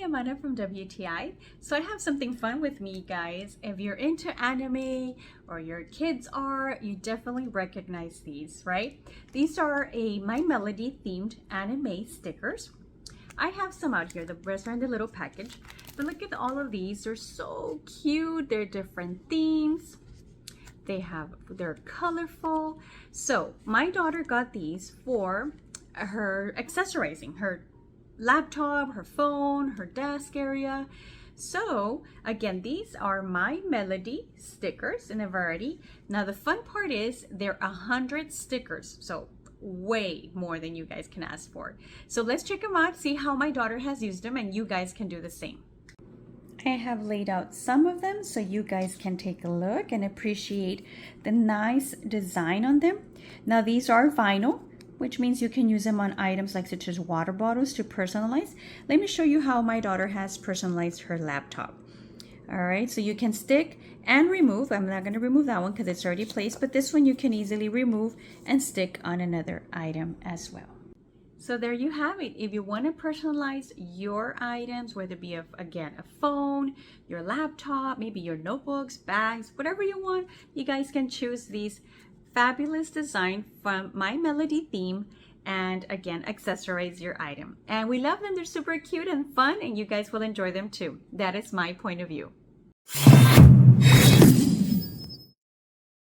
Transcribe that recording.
I'm Anna from WTI. So I have something fun with me, guys. If you're into anime or your kids are, you definitely recognize these, right? These are My Melody themed anime stickers. I have some out here. The rest are in the little package. But look at all of these. They're so cute. They're different themes. They're colorful. So my daughter got these for her accessorizing, her laptop, her phone, her desk area. So again, these are My Melody stickers in a variety. Now the fun part is they're 100 stickers, so way more than you guys can ask for. So let's check them out, see how my daughter has used them, and you guys can do the same. I have laid out some of them so you guys can take a look and appreciate the nice design on them. Now these are vinyl, which means you can use them on items like such as water bottles to personalize. Let me show you how my daughter has personalized her laptop. All right, so you can stick and remove. I'm not going to remove that one because it's already placed, but this one you can easily remove and stick on another item as well. So there you have it. If you want to personalize your items, whether it be, again, a phone, your laptop, maybe your notebooks, bags, whatever you want, you guys can choose these fabulous design from My Melody theme and again, accessorize your item. And we love them. They're super cute and fun, and you guys will enjoy them too. That is my point of view.